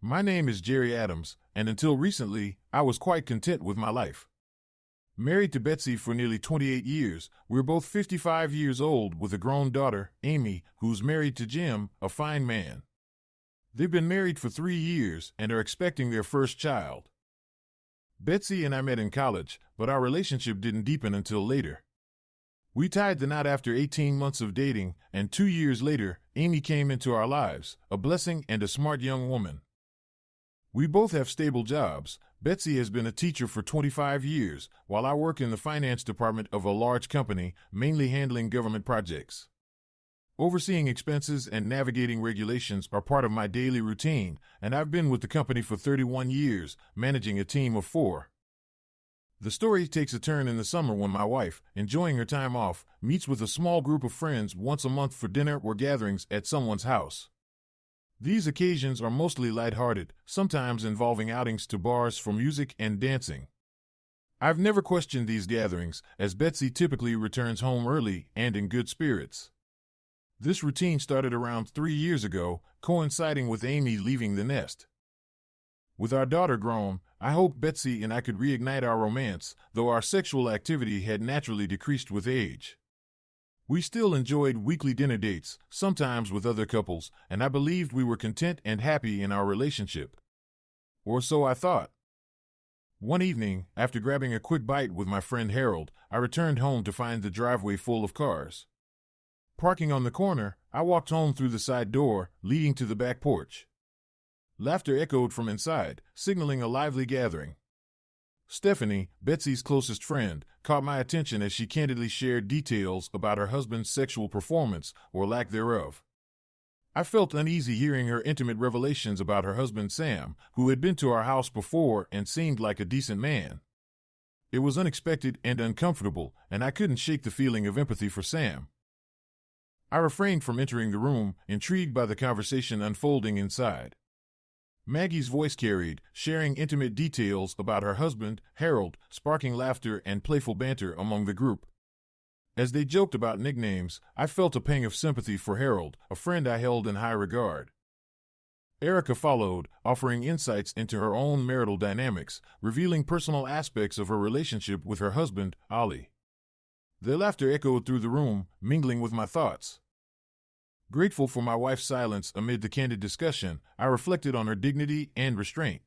My name is Jerry Adams, and until recently, I was quite content with my life. Married to Betsy for nearly 28 years, we're both 55 years old with a grown daughter, Amy, who's married to Jim, a fine man. They've been married for 3 years and are expecting their first child. Betsy and I met in college, but our relationship didn't deepen until later. We tied the knot after 18 months of dating, and 2 years later, Amy came into our lives, a blessing and a smart young woman. We both have stable jobs. Betsy has been a teacher for 25 years, while I work in the finance department of a large company, mainly handling government projects. Overseeing expenses and navigating regulations are part of my daily routine, and I've been with the company for 31 years, managing a team of 4. The story takes a turn in the summer when my wife, enjoying her time off, meets with a small group of friends once a month for dinner or gatherings at someone's house. These occasions are mostly lighthearted, sometimes involving outings to bars for music and dancing. I've never questioned these gatherings, as Betsy typically returns home early and in good spirits. This routine started around 3 years ago, coinciding with Amy leaving the nest. With our daughter grown, I hoped Betsy and I could reignite our romance, though our sexual activity had naturally decreased with age. We still enjoyed weekly dinner dates, sometimes with other couples, and I believed we were content and happy in our relationship. Or so I thought. One evening, after grabbing a quick bite with my friend Harold, I returned home to find the driveway full of cars. Parking on the corner, I walked home through the side door, leading to the back porch. Laughter echoed from inside, signaling a lively gathering. Stephanie, Betsy's closest friend, caught my attention as she candidly shared details about her husband's sexual performance, or lack thereof. I felt uneasy hearing her intimate revelations about her husband Sam, who had been to our house before and seemed like a decent man. It was unexpected and uncomfortable, and I couldn't shake the feeling of empathy for Sam. I refrained from entering the room, intrigued by the conversation unfolding inside. Maggie's voice carried, sharing intimate details about her husband, Harold, sparking laughter and playful banter among the group. As they joked about nicknames, I felt a pang of sympathy for Harold, a friend I held in high regard. Erica followed, offering insights into her own marital dynamics, revealing personal aspects of her relationship with her husband, Ollie. Their laughter echoed through the room, mingling with my thoughts. Grateful for my wife's silence amid the candid discussion, I reflected on her dignity and restraint.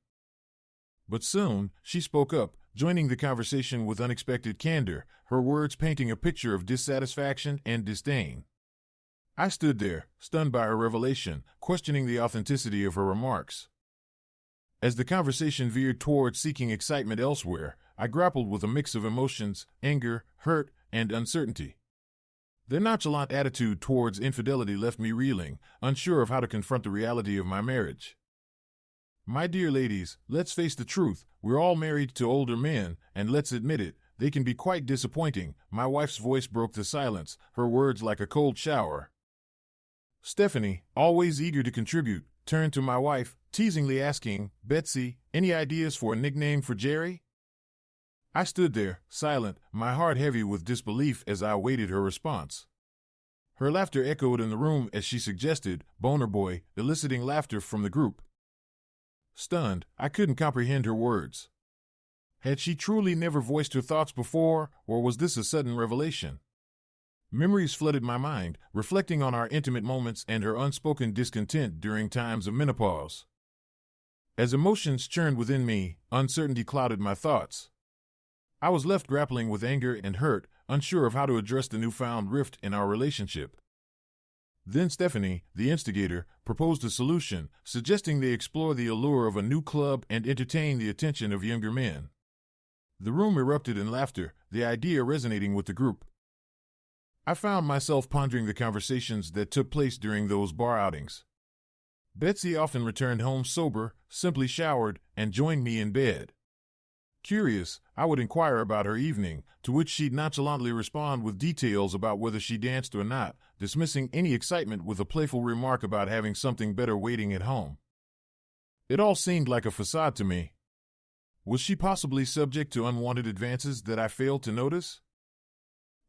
But soon, she spoke up, joining the conversation with unexpected candor, her words painting a picture of dissatisfaction and disdain. I stood there, stunned by her revelation, questioning the authenticity of her remarks. As the conversation veered toward seeking excitement elsewhere, I grappled with a mix of emotions, anger, hurt, and uncertainty. Their nonchalant attitude towards infidelity left me reeling, unsure of how to confront the reality of my marriage. My dear ladies, let's face the truth, we're all married to older men, and let's admit it, they can be quite disappointing. My wife's voice broke the silence, her words like a cold shower. Stephanie, always eager to contribute, turned to my wife, teasingly asking, "Betsy, any ideas for a nickname for Jerry?" I stood there, silent, my heart heavy with disbelief as I awaited her response. Her laughter echoed in the room as she suggested, "Boner Boy," eliciting laughter from the group. Stunned, I couldn't comprehend her words. Had she truly never voiced her thoughts before, or was this a sudden revelation? Memories flooded my mind, reflecting on our intimate moments and her unspoken discontent during times of menopause. As emotions churned within me, uncertainty clouded my thoughts. I was left grappling with anger and hurt, unsure of how to address the newfound rift in our relationship. Then Stephanie, the instigator, proposed a solution, suggesting they explore the allure of a new club and entertain the attention of younger men. The room erupted in laughter, the idea resonating with the group. I found myself pondering the conversations that took place during those bar outings. Betsy often returned home sober, simply showered, and joined me in bed. Curious, I would inquire about her evening, to which she'd nonchalantly respond with details about whether she danced or not, dismissing any excitement with a playful remark about having something better waiting at home. It all seemed like a facade to me. Was she possibly subject to unwanted advances that I failed to notice?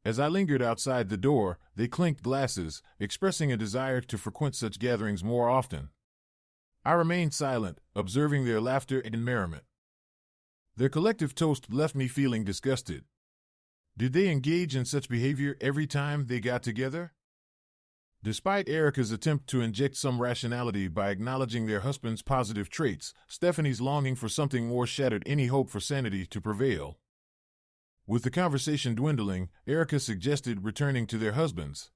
As I lingered outside the door, they clinked glasses, expressing a desire to frequent such gatherings more often. I remained silent, observing their laughter and merriment. Their collective toast left me feeling disgusted. Did they engage in such behavior every time they got together? Despite Erica's attempt to inject some rationality by acknowledging their husband's positive traits, Stephanie's longing for something more shattered any hope for sanity to prevail. With the conversation dwindling, Erica suggested returning to their husbands.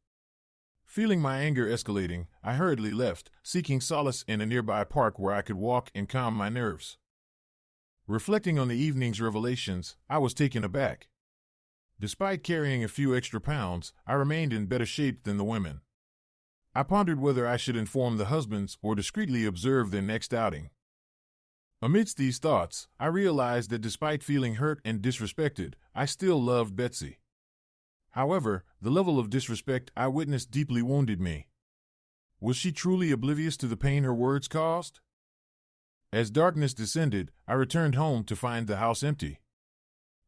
Feeling my anger escalating, I hurriedly left, seeking solace in a nearby park where I could walk and calm my nerves. Reflecting on the evening's revelations, I was taken aback. Despite carrying a few extra pounds, I remained in better shape than the women. I pondered whether I should inform the husbands or discreetly observe their next outing. Amidst these thoughts, I realized that despite feeling hurt and disrespected, I still loved Betsy. However, the level of disrespect I witnessed deeply wounded me. Was she truly oblivious to the pain her words caused? As darkness descended, I returned home to find the house empty.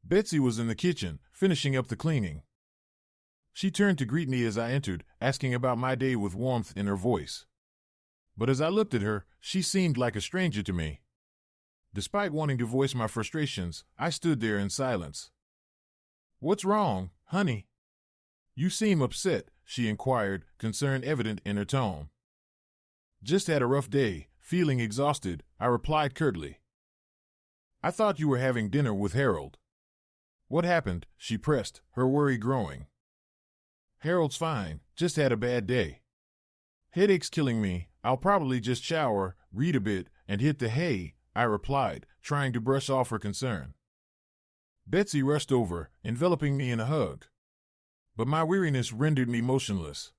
Betsy was in the kitchen, finishing up the cleaning. She turned to greet me as I entered, asking about my day with warmth in her voice. But as I looked at her, she seemed like a stranger to me. Despite wanting to voice my frustrations, I stood there in silence. "What's wrong, honey?" "You seem upset," she inquired, concern evident in her tone. "Just had a rough day, feeling exhausted," I replied curtly. "I thought you were having dinner with Harold." "What happened?" she pressed, her worry growing. "Harold's fine, just had a bad day. Headache's killing me, I'll probably just shower, read a bit, and hit the hay," I replied, trying to brush off her concern. Betsy rushed over, enveloping me in a hug. But my weariness rendered me motionless.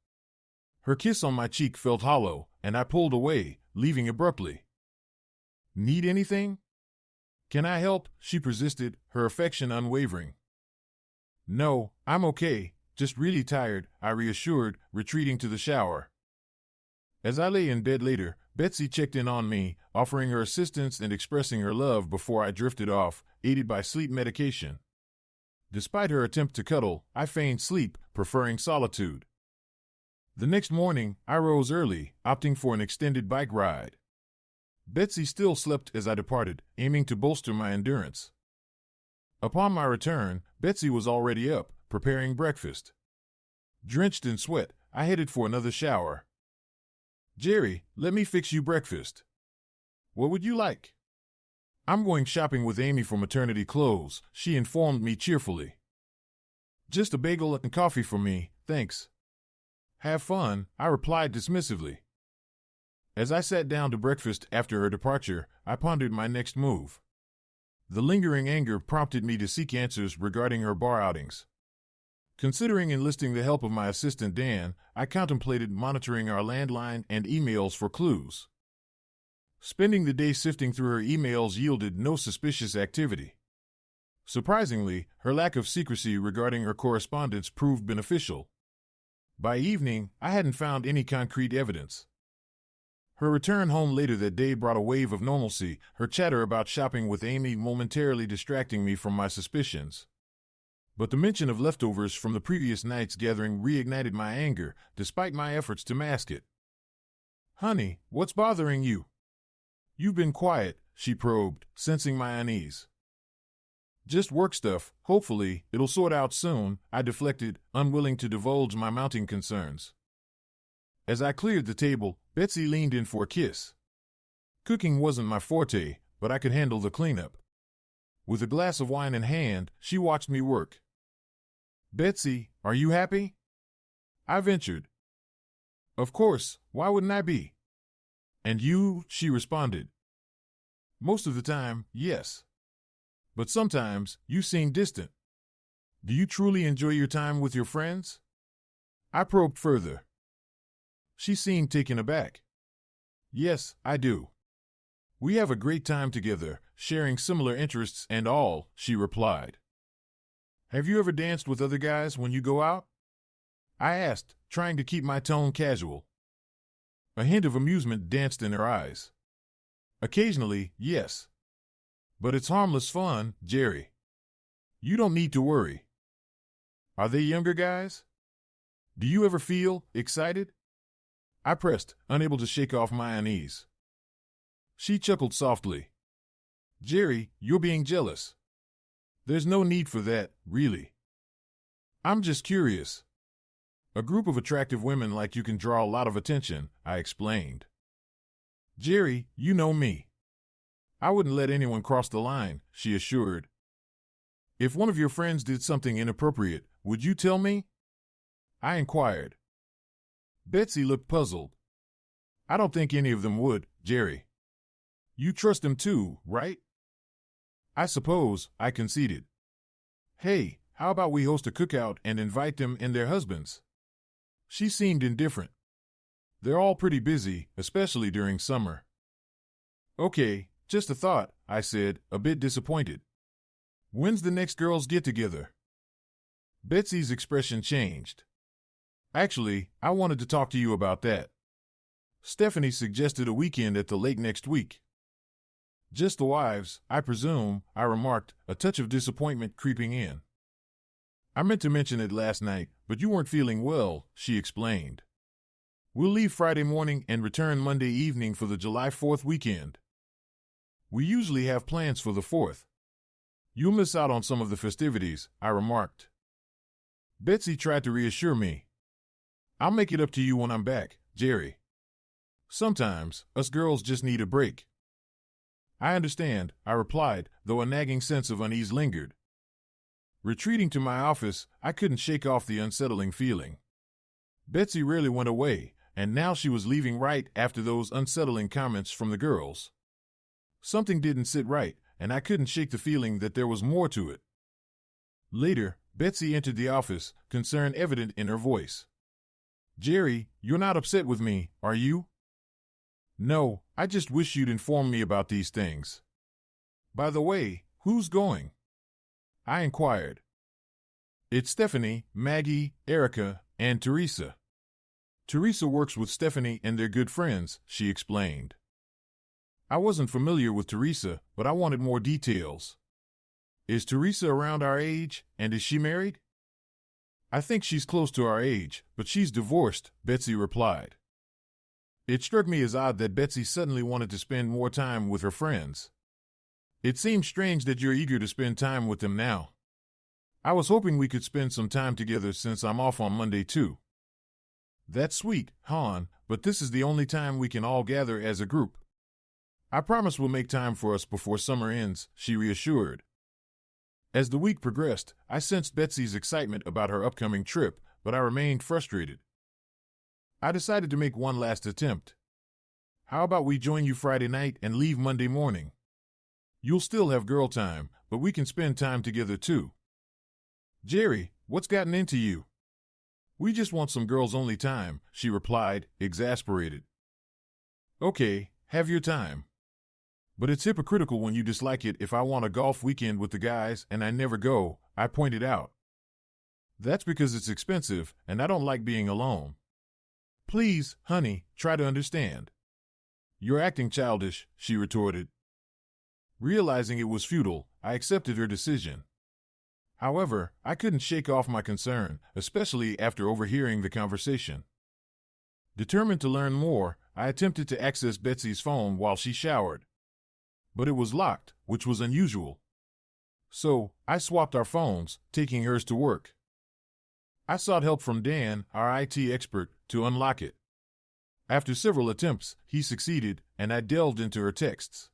Her kiss on my cheek felt hollow, and I pulled away, leaving abruptly. "Need anything?" "Can I help?" she persisted, her affection unwavering. "No, I'm okay, just really tired," I reassured, retreating to the shower. As I lay in bed later, Betsy checked in on me, offering her assistance and expressing her love before I drifted off, aided by sleep medication. Despite her attempt to cuddle, I feigned sleep, preferring solitude. The next morning, I rose early, opting for an extended bike ride. Betsy still slept as I departed, aiming to bolster my endurance. Upon my return, Betsy was already up, preparing breakfast. Drenched in sweat, I headed for another shower. "Jerry, let me fix you breakfast." "What would you like?" "I'm going shopping with Amy for maternity clothes," she informed me cheerfully. "Just a bagel and coffee for me, thanks." "Have fun," I replied dismissively. As I sat down to breakfast after her departure, I pondered my next move. The lingering anger prompted me to seek answers regarding her bar outings. Considering enlisting the help of my assistant Dan, I contemplated monitoring our landline and emails for clues. Spending the day sifting through her emails yielded no suspicious activity. Surprisingly, her lack of secrecy regarding her correspondence proved beneficial. By evening, I hadn't found any concrete evidence. Her return home later that day brought a wave of normalcy, her chatter about shopping with Amy momentarily distracting me from my suspicions. But the mention of leftovers from the previous night's gathering reignited my anger, despite my efforts to mask it. "Honey, what's bothering you?" "You've been quiet," she probed, sensing my unease. "Just work stuff, hopefully, it'll sort out soon," I deflected, unwilling to divulge my mounting concerns. As I cleared the table, Betsy leaned in for a kiss. Cooking wasn't my forte, but I could handle the cleanup. With a glass of wine in hand, she watched me work. "Betsy, are you happy?" I ventured. "Of course, why wouldn't I be?" "And you?" she responded. "Most of the time, yes. But sometimes, you seem distant. Do you truly enjoy your time with your friends?" I probed further. She seemed taken aback. "Yes, I do. We have a great time together, sharing similar interests and all," she replied. "Have you ever danced with other guys when you go out?" I asked, trying to keep my tone casual. A hint of amusement danced in her eyes. "Occasionally, yes. But it's harmless fun, Jerry. You don't need to worry." "Are they younger guys? Do you ever feel excited?" I pressed, unable to shake off my unease. She chuckled softly. Jerry, you're being jealous. There's no need for that, really. I'm just curious. A group of attractive women like you can draw a lot of attention, I explained. Jerry, you know me. I wouldn't let anyone cross the line, she assured. If one of your friends did something inappropriate, would you tell me? I inquired. Betsy looked puzzled. I don't think any of them would, Jerry. You trust them too, right? I suppose, I conceded. Hey, how about we host a cookout and invite them and their husbands? She seemed indifferent. They're all pretty busy, especially during summer. Okay, just a thought, I said, a bit disappointed. When's the next girls' get-together? Betsy's expression changed. Actually, I wanted to talk to you about that. Stephanie suggested a weekend at the lake next week. Just the wives, I presume, I remarked, a touch of disappointment creeping in. I meant to mention it last night, but you weren't feeling well, she explained. We'll leave Friday morning and return Monday evening for the July 4th weekend. We usually have plans for the 4th. You'll miss out on some of the festivities, I remarked. Betsy tried to reassure me. I'll make it up to you when I'm back, Jerry. Sometimes, us girls just need a break. I understand, I replied, though a nagging sense of unease lingered. Retreating to my office, I couldn't shake off the unsettling feeling. Betsy rarely went away, and now she was leaving right after those unsettling comments from the girls. Something didn't sit right, and I couldn't shake the feeling that there was more to it. Later, Betsy entered the office, concern evident in her voice. Jerry, you're not upset with me, are you? No, I just wish you'd inform me about these things. By the way, who's going? I inquired. It's Stephanie, Maggie, Erica, and Teresa. Teresa works with Stephanie and they're good friends, she explained. I wasn't familiar with Teresa, but I wanted more details. Is Teresa around our age, and is she married? I think she's close to our age, but she's divorced, Betsy replied. It struck me as odd that Betsy suddenly wanted to spend more time with her friends. It seems strange that you're eager to spend time with them now. I was hoping we could spend some time together since I'm off on Monday too. That's sweet, hon, but this is the only time we can all gather as a group. I promise we'll make time for us before summer ends, she reassured. As the week progressed, I sensed Betsy's excitement about her upcoming trip, but I remained frustrated. I decided to make one last attempt. How about we join you Friday night and leave Monday morning? You'll still have girl time, but we can spend time together too. Jerry, what's gotten into you? We just want some girls-only time, she replied, exasperated. Okay, have your time. But it's hypocritical when you dislike it if I want a golf weekend with the guys and I never go, I pointed out. That's because it's expensive, and I don't like being alone. Please, honey, try to understand. You're acting childish, she retorted. Realizing it was futile, I accepted her decision. However, I couldn't shake off my concern, especially after overhearing the conversation. Determined to learn more, I attempted to access Betsy's phone while she showered. But it was locked, which was unusual. So, I swapped our phones, taking hers to work. I sought help from Dan, our IT expert, to unlock it. After several attempts, he succeeded, and I delved into her texts.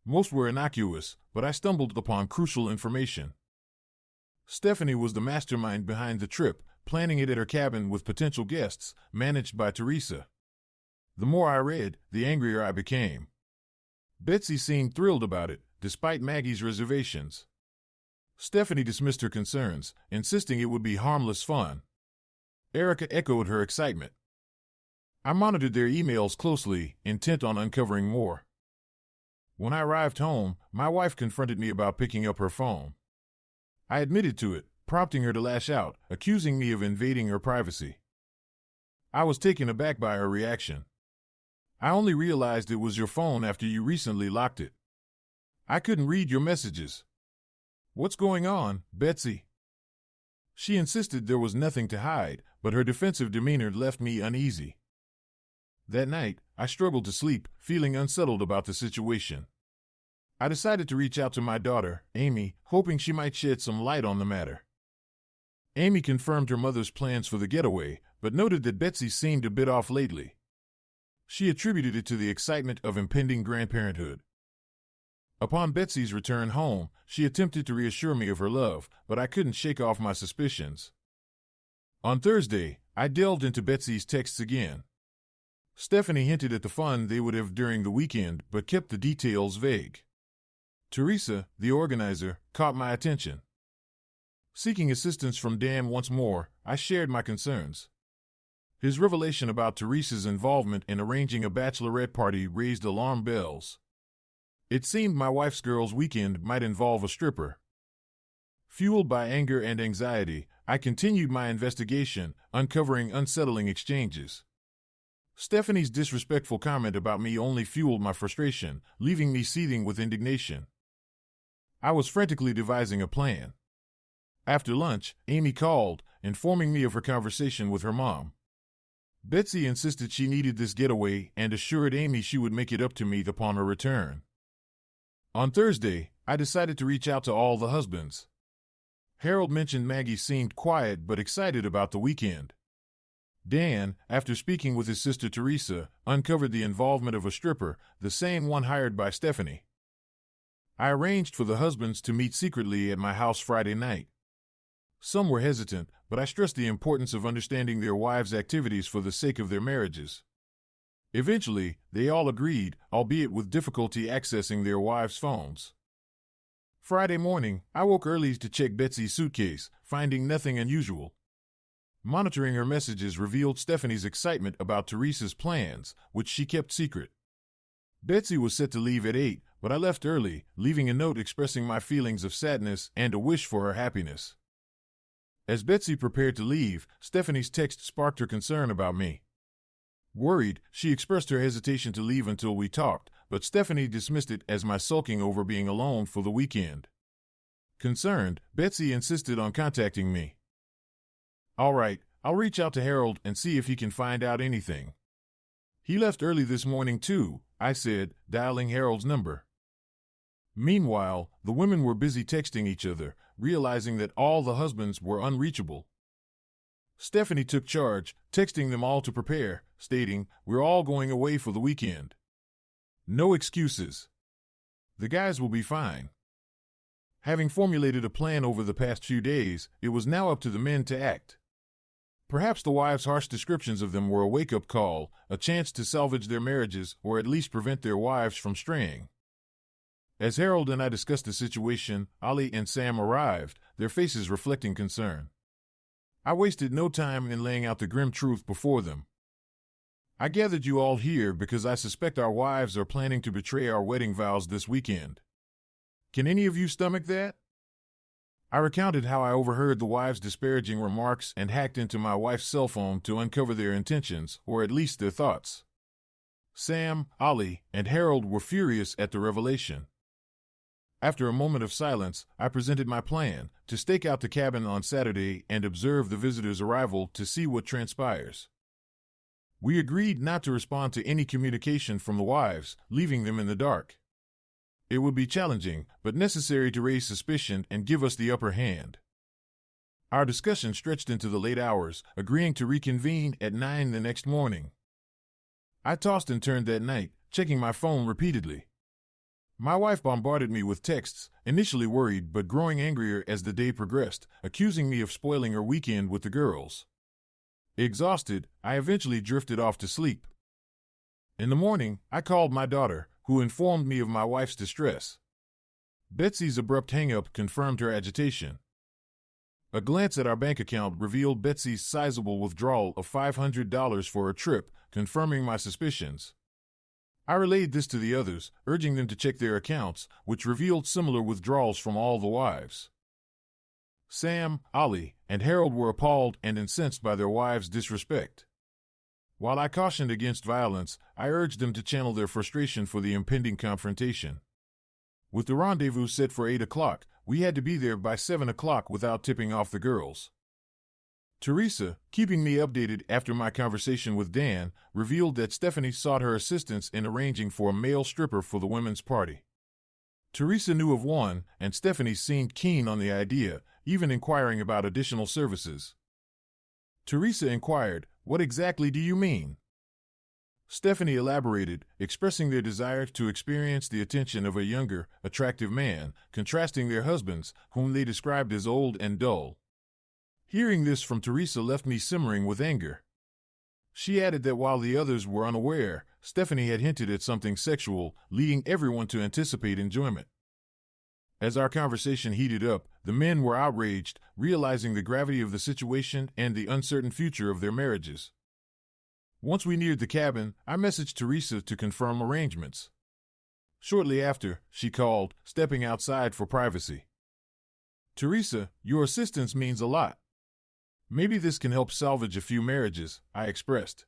Most were innocuous, but I stumbled upon crucial information. Stephanie was the mastermind behind the trip, planning it at her cabin with potential guests, managed by Teresa. The more I read, the angrier I became. Betsy seemed thrilled about it, despite Maggie's reservations. Stephanie dismissed her concerns, insisting it would be harmless fun. Erica echoed her excitement. I monitored their emails closely, intent on uncovering more. When I arrived home, my wife confronted me about picking up her phone. I admitted to it, prompting her to lash out, accusing me of invading her privacy. I was taken aback by her reaction. I only realized it was your phone after you recently locked it. I couldn't read your messages. What's going on, Betsy? She insisted there was nothing to hide, but her defensive demeanor left me uneasy. That night, I struggled to sleep, feeling unsettled about the situation. I decided to reach out to my daughter, Amy, hoping she might shed some light on the matter. Amy confirmed her mother's plans for the getaway, but noted that Betsy seemed a bit off lately. She attributed it to the excitement of impending grandparenthood. Upon Betsy's return home, she attempted to reassure me of her love, but I couldn't shake off my suspicions. On Thursday, I delved into Betsy's texts again. Stephanie hinted at the fun they would have during the weekend, but kept the details vague. Teresa, the organizer, caught my attention. Seeking assistance from Dan once more, I shared my concerns. His revelation about Teresa's involvement in arranging a bachelorette party raised alarm bells. It seemed my wife's girls' weekend might involve a stripper. Fueled by anger and anxiety, I continued my investigation, uncovering unsettling exchanges. Stephanie's disrespectful comment about me only fueled my frustration, leaving me seething with indignation. I was frantically devising a plan. After lunch, Amy called, informing me of her conversation with her mom. Betsy insisted she needed this getaway and assured Amy she would make it up to me upon her return. On Thursday, I decided to reach out to all the husbands. Harold mentioned Maggie seemed quiet but excited about the weekend. Dan, after speaking with his sister Teresa, uncovered the involvement of a stripper, the same one hired by Stephanie. I arranged for the husbands to meet secretly at my house Friday night. Some were hesitant, but I stressed the importance of understanding their wives' activities for the sake of their marriages. Eventually, they all agreed, albeit with difficulty accessing their wives' phones. Friday morning, I woke early to check Betsy's suitcase, finding nothing unusual. Monitoring her messages revealed Stephanie's excitement about Teresa's plans, which she kept secret. Betsy was set to leave at 8, but I left early, leaving a note expressing my feelings of sadness and a wish for her happiness. As Betsy prepared to leave, Stephanie's text sparked her concern about me. Worried, she expressed her hesitation to leave until we talked, but Stephanie dismissed it as my sulking over being alone for the weekend. Concerned, Betsy insisted on contacting me. All right, I'll reach out to Harold and see if he can find out anything. He left early this morning too, I said, dialing Harold's number. Meanwhile, the women were busy texting each other, realizing that all the husbands were unreachable. Stephanie took charge, texting them all to prepare, stating, "We're all going away for the weekend. No excuses. The guys will be fine." Having formulated a plan over the past few days, it was now up to the men to act. Perhaps the wives' harsh descriptions of them were a wake-up call, a chance to salvage their marriages or at least prevent their wives from straying. As Harold and I discussed the situation, Ali and Sam arrived, their faces reflecting concern. I wasted no time in laying out the grim truth before them. I gathered you all here because I suspect our wives are planning to betray our wedding vows this weekend. Can any of you stomach that? I recounted how I overheard the wives' disparaging remarks and hacked into my wife's cell phone to uncover their intentions, or at least their thoughts. Sam, Ali, and Harold were furious at the revelation. After a moment of silence, I presented my plan, to stake out the cabin on Saturday and observe the visitors' arrival to see what transpires. We agreed not to respond to any communication from the wives, leaving them in the dark. It would be challenging, but necessary to raise suspicion and give us the upper hand. Our discussion stretched into the late hours, agreeing to reconvene at 9 the next morning. I tossed and turned that night, checking my phone repeatedly. My wife bombarded me with texts, initially worried but growing angrier as the day progressed, accusing me of spoiling her weekend with the girls. Exhausted, I eventually drifted off to sleep. In the morning, I called my daughter, who informed me of my wife's distress. Betsy's abrupt hang-up confirmed her agitation. A glance at our bank account revealed Betsy's sizable withdrawal of $500 for her trip, confirming my suspicions. I relayed this to the others, urging them to check their accounts, which revealed similar withdrawals from all the wives. Sam, Ali, and Harold were appalled and incensed by their wives' disrespect. While I cautioned against violence, I urged them to channel their frustration for the impending confrontation. With the rendezvous set for 8 o'clock, we had to be there by 7 o'clock without tipping off the girls. Teresa, keeping me updated after my conversation with Dan, revealed that Stephanie sought her assistance in arranging for a male stripper for the women's party. Teresa knew of one, and Stephanie seemed keen on the idea, even inquiring about additional services. Teresa inquired, "What exactly do you mean?" Stephanie elaborated, expressing their desire to experience the attention of a younger, attractive man, contrasting their husbands, whom they described as old and dull. Hearing this from Teresa left me simmering with anger. She added that while the others were unaware, Stephanie had hinted at something sexual, leading everyone to anticipate enjoyment. As our conversation heated up, the men were outraged, realizing the gravity of the situation and the uncertain future of their marriages. Once we neared the cabin, I messaged Teresa to confirm arrangements. Shortly after, she called, stepping outside for privacy. "Teresa, your assistance means a lot. Maybe this can help salvage a few marriages," I expressed.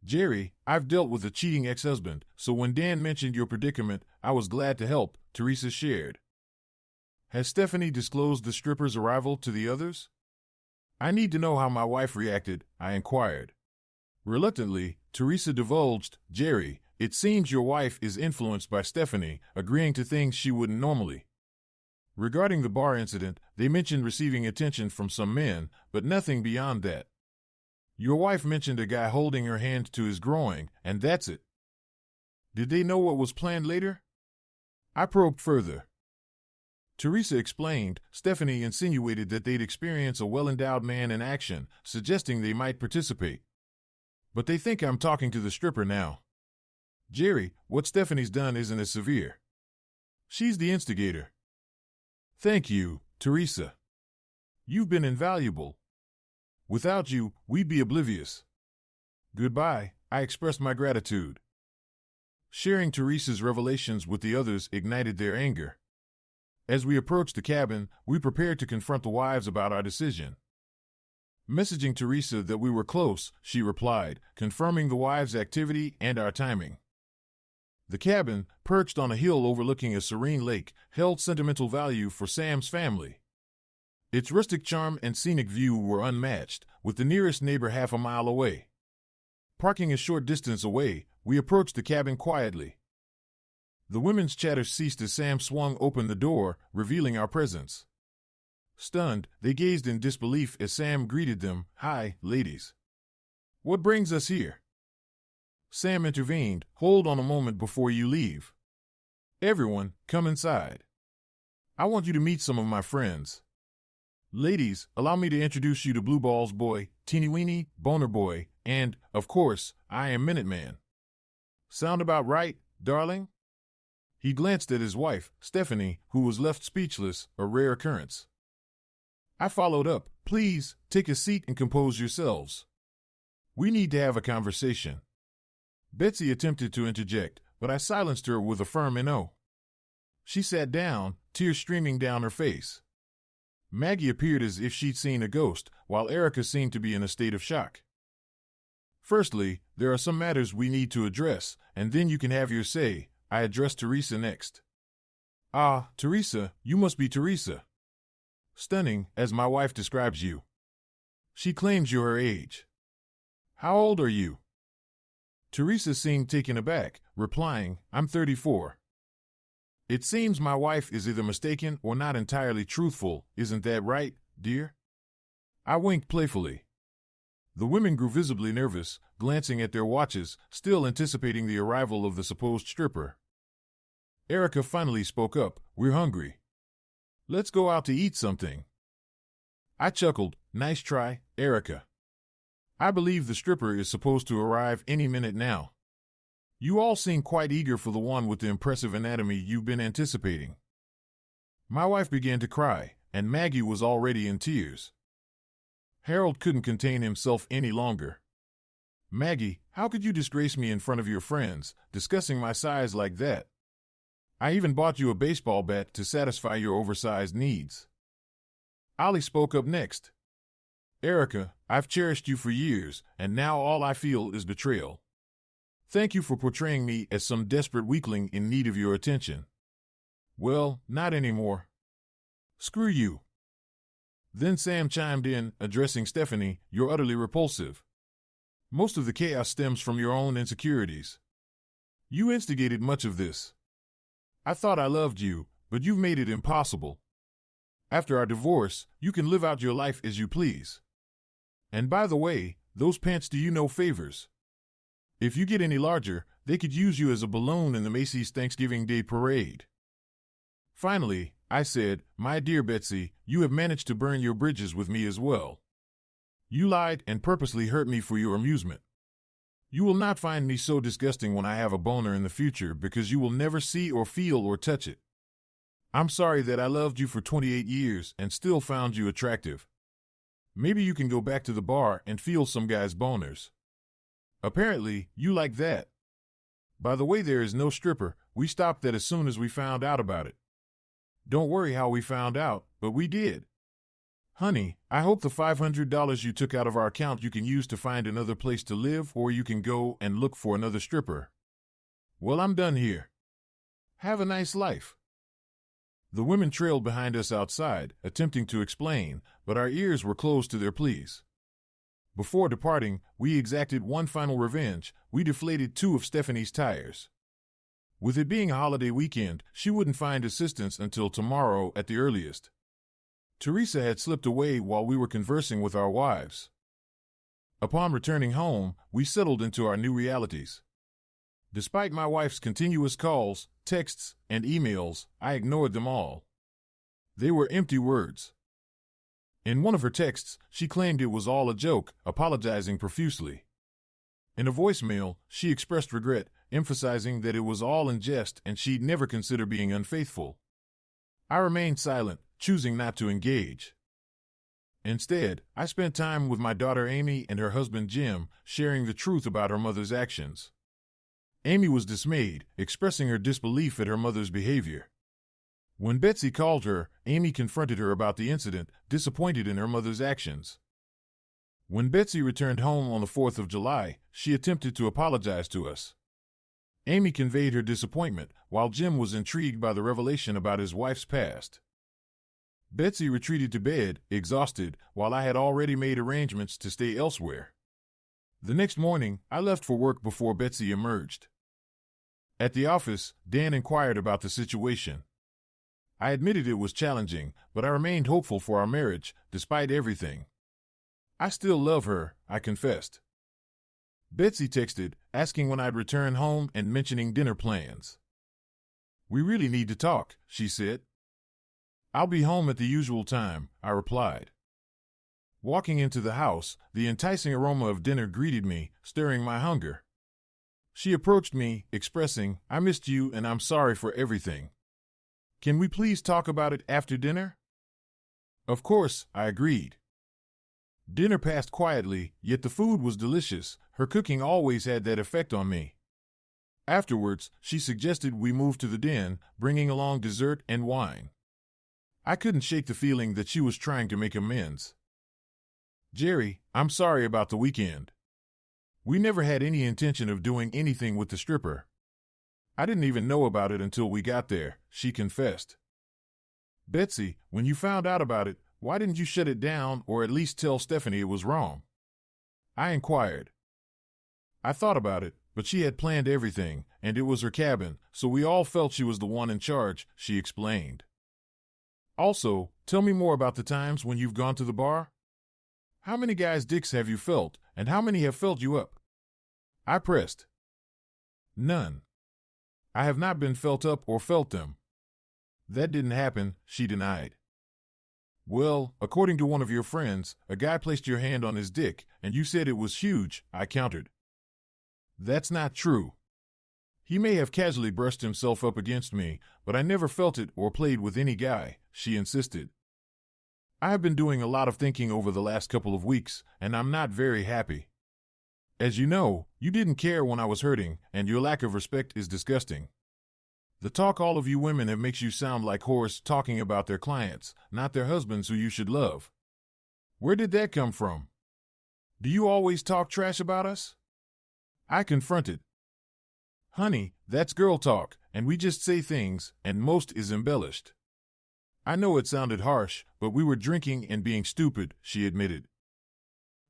"Jerry, I've dealt with a cheating ex-husband, so when Dan mentioned your predicament, I was glad to help," Teresa shared. "Has Stephanie disclosed the stripper's arrival to the others?" "I need to know how my wife reacted," I inquired. Reluctantly, Teresa divulged, "Jerry, it seems your wife is influenced by Stephanie, agreeing to things she wouldn't normally." Regarding the bar incident, they mentioned receiving attention from some men, but nothing beyond that. "Your wife mentioned a guy holding her hand to his groin, and that's it." "Did they know what was planned later?" I probed further. Teresa explained, Stephanie insinuated that they'd experience a well-endowed man in action, suggesting they might participate. "But they think I'm talking to the stripper now." "Jerry, what Stephanie's done isn't as severe. She's the instigator." "Thank you, Teresa. You've been invaluable. Without you, we'd be oblivious." "Goodbye," I expressed my gratitude. Sharing Teresa's revelations with the others ignited their anger. As we approached the cabin, we prepared to confront the wives about our decision. Messaging Teresa that we were close, she replied, confirming the wives' activity and our timing. The cabin, perched on a hill overlooking a serene lake, held sentimental value for Sam's family. Its rustic charm and scenic view were unmatched, with the nearest neighbor half a mile away. Parking a short distance away, we approached the cabin quietly. The women's chatter ceased as Sam swung open the door, revealing our presence. Stunned, they gazed in disbelief as Sam greeted them, "Hi, ladies. What brings us here?" Sam intervened, "Hold on a moment before you leave. Everyone, come inside. I want you to meet some of my friends. Ladies, allow me to introduce you to Blue Balls Boy, Teeny Weeny, Boner Boy, and, of course, I am Minuteman. Sound about right, darling?" He glanced at his wife, Stephanie, who was left speechless, a rare occurrence. I followed up, "Please, take a seat and compose yourselves. We need to have a conversation." Betsy attempted to interject, but I silenced her with a firm no. She sat down, tears streaming down her face. Maggie appeared as if she'd seen a ghost, while Erica seemed to be in a state of shock. "Firstly, there are some matters we need to address, and then you can have your say," I addressed Teresa next. "Ah, Teresa, you must be Teresa. Stunning, as my wife describes you. She claims you're her age. How old are you?" Teresa seemed taken aback, replying, "I'm 34. It seems my wife is either mistaken or not entirely truthful, isn't that right, dear?" I winked playfully. The women grew visibly nervous, glancing at their watches, still anticipating the arrival of the supposed stripper. Erica finally spoke up, "We're hungry. Let's go out to eat something." I chuckled, "Nice try, Erica. I believe the stripper is supposed to arrive any minute now. You all seem quite eager for the one with the impressive anatomy you've been anticipating." My wife began to cry, and Maggie was already in tears. Harold couldn't contain himself any longer. "Maggie, how could you disgrace me in front of your friends, discussing my size like that? I even bought you a baseball bat to satisfy your oversized needs." Ollie spoke up next. "Erica, I've cherished you for years, and now all I feel is betrayal. Thank you for portraying me as some desperate weakling in need of your attention." "Well, not anymore. Screw you." Then Sam chimed in, addressing Stephanie, "You're utterly repulsive. Most of the chaos stems from your own insecurities. You instigated much of this. I thought I loved you, but you've made it impossible. After our divorce, you can live out your life as you please. And by the way, those pants do you no favors. If you get any larger, they could use you as a balloon in the Macy's Thanksgiving Day Parade." Finally, I said, "My dear Betsy, you have managed to burn your bridges with me as well. You lied and purposely hurt me for your amusement. You will not find me so disgusting when I have a boner in the future because you will never see or feel or touch it. I'm sorry that I loved you for 28 years and still found you attractive. Maybe you can go back to the bar and feel some guy's boners. Apparently, you like that. By the way, there is no stripper. We stopped that as soon as we found out about it. Don't worry how we found out, but we did. Honey, I hope the $500 you took out of our account you can use to find another place to live, or you can go and look for another stripper. Well, I'm done here. Have a nice life." The women trailed behind us outside, attempting to explain, but our ears were closed to their pleas. Before departing, we exacted one final revenge. We deflated 2 of Stephanie's tires. With it being a holiday weekend, she wouldn't find assistance until tomorrow at the earliest. Teresa had slipped away while we were conversing with our wives. Upon returning home, we settled into our new realities. Despite my wife's continuous calls, texts, and emails, I ignored them all. They were empty words. In one of her texts, she claimed it was all a joke, apologizing profusely. In a voicemail, she expressed regret, emphasizing that it was all in jest and she'd never consider being unfaithful. I remained silent, choosing not to engage. Instead, I spent time with my daughter Amy and her husband Jim, sharing the truth about her mother's actions. Amy was dismayed, expressing her disbelief at her mother's behavior. When Betsy called her, Amy confronted her about the incident, disappointed in her mother's actions. When Betsy returned home on the 4th of July, she attempted to apologize to us. Amy conveyed her disappointment, while Jim was intrigued by the revelation about his wife's past. Betsy retreated to bed, exhausted, while I had already made arrangements to stay elsewhere. The next morning, I left for work before Betsy emerged. At the office, Dan inquired about the situation. I admitted it was challenging, but I remained hopeful for our marriage, despite everything. "I still love her," I confessed. Betsy texted, asking when I'd return home and mentioning dinner plans. "We really need to talk," she said. "I'll be home at the usual time," I replied. Walking into the house, the enticing aroma of dinner greeted me, stirring my hunger. She approached me, expressing, "I missed you and I'm sorry for everything. Can we please talk about it after dinner?" Of course, I agreed. Dinner passed quietly, yet the food was delicious. Her cooking always had that effect on me. Afterwards, she suggested we move to the den, bringing along dessert and wine. I couldn't shake the feeling that she was trying to make amends. "Jerry, I'm sorry about the weekend. We never had any intention of doing anything with the stripper. I didn't even know about it until we got there," she confessed. "Betsy, when you found out about it, why didn't you shut it down or at least tell Stephanie it was wrong?" I inquired. "I thought about it, but she had planned everything, and it was her cabin, so we all felt she was the one in charge," she explained. "Also, tell me more about the times when you've gone to the bar. How many guys' dicks have you felt, and how many have felt you up?" I pressed. "None. I have not been felt up or felt them." "That didn't happen," she denied. "Well, according to one of your friends, a guy placed your hand on his dick, and you said it was huge," I countered. "That's not true. He may have casually brushed himself up against me, but I never felt it or played with any guy," she insisted. "I have been doing a lot of thinking over the last couple of weeks, and I'm not very happy. As you know, you didn't care when I was hurting, and your lack of respect is disgusting. The talk all of you women have makes you sound like whores talking about their clients, not their husbands who you should love. Where did that come from? Do you always talk trash about us?" I confronted. "Honey, that's girl talk, and we just say things, and most is embellished. I know it sounded harsh, but we were drinking and being stupid, she admitted.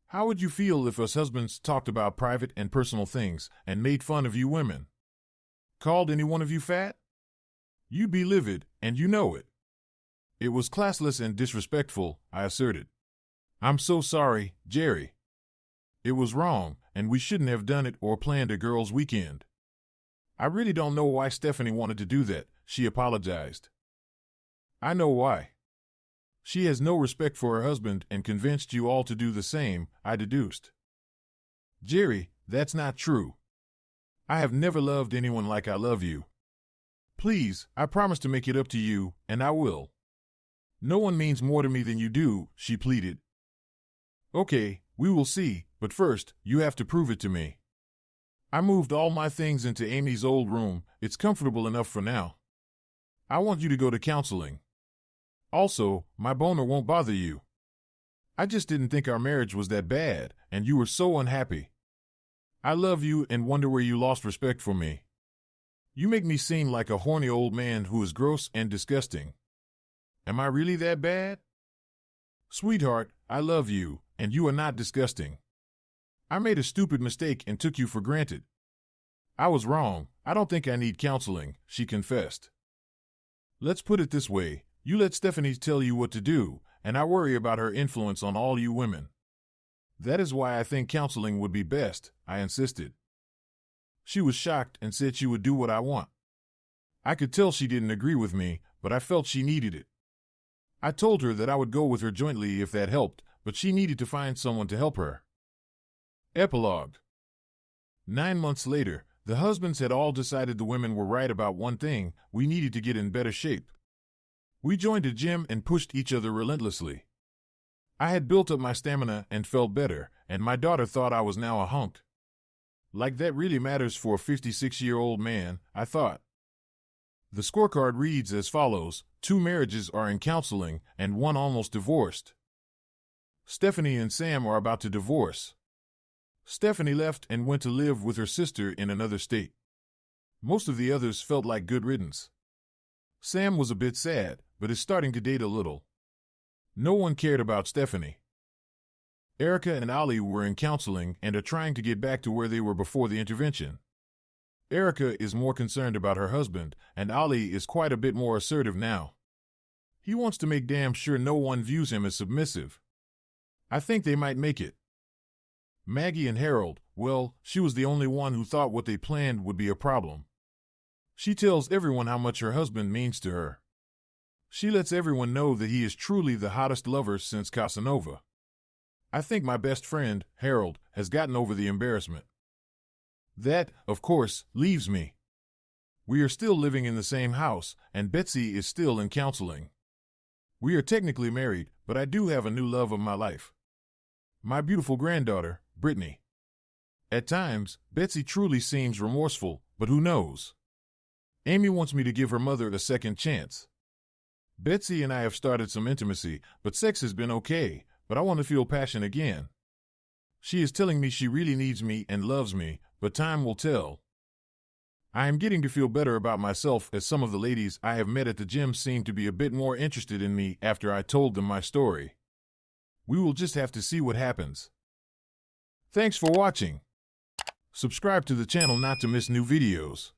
How would you feel if us husbands talked about private and personal things and made fun of you women? Called any one of you fat? You'd be livid, and you know it. It was classless and disrespectful, I asserted. I'm so sorry, Jerry. It was wrong, and we shouldn't have done it or planned a girls' weekend. I really don't know why Stephanie wanted to do that, she apologized. I know why. She has no respect for her husband and convinced you all to do the same, I deduced. Jerry, that's not true. I have never loved anyone like I love you. Please, I promise to make it up to you, and I will. No one means more to me than you do, she pleaded. Okay, we will see, but first, you have to prove it to me. I moved all my things into Amy's old room. It's comfortable enough for now. I want you to go to counseling. Also, my boner won't bother you. I just didn't think our marriage was that bad, and you were so unhappy. I love you and wonder where you lost respect for me. You make me seem like a horny old man who is gross and disgusting. Am I really that bad? Sweetheart, I love you, and you are not disgusting. I made a stupid mistake and took you for granted. I was wrong. I don't think I need counseling, she confessed. Let's put it this way. You let Stephanie tell you what to do, and I worry about her influence on all you women. That is why I think counseling would be best, I insisted. She was shocked and said she would do what I want. I could tell she didn't agree with me, but I felt she needed it. I told her that I would go with her jointly if that helped, but she needed to find someone to help her. Epilogue. 9 months later, the husbands had all decided the women were right about one thing: we needed to get in better shape. We joined a gym and pushed each other relentlessly. I had built up my stamina and felt better, and my daughter thought I was now a hunk. Like that really matters for a 56-year-old man, I thought. The scorecard reads as follows: 2 marriages are in counseling, and 1 almost divorced. Stephanie and Sam are about to divorce. Stephanie left and went to live with her sister in another state. Most of the others felt like good riddance. Sam was a bit sad, but is starting to date a little. No one cared about Stephanie. Erica and Ollie were in counseling and are trying to get back to where they were before the intervention. Erica is more concerned about her husband, and Ollie is quite a bit more assertive now. He wants to make damn sure no one views him as submissive. I think they might make it. Maggie and Harold, well, she was the only one who thought what they planned would be a problem. She tells everyone how much her husband means to her. She lets everyone know that he is truly the hottest lover since Casanova. I think my best friend, Harold, has gotten over the embarrassment. That, of course, leaves me. We are still living in the same house, and Betsy is still in counseling. We are technically married, but I do have a new love of my life. My beautiful granddaughter, Brittany. At times, Betsy truly seems remorseful, but who knows? Amy wants me to give her mother a second chance. Betsy and I have started some intimacy, but sex has been okay, but I want to feel passion again. She is telling me she really needs me and loves me, but time will tell. I am getting to feel better about myself, as some of the ladies I have met at the gym seem to be a bit more interested in me after I told them my story. We will just have to see what happens. Thanks for watching. Subscribe to the channel not to miss new videos.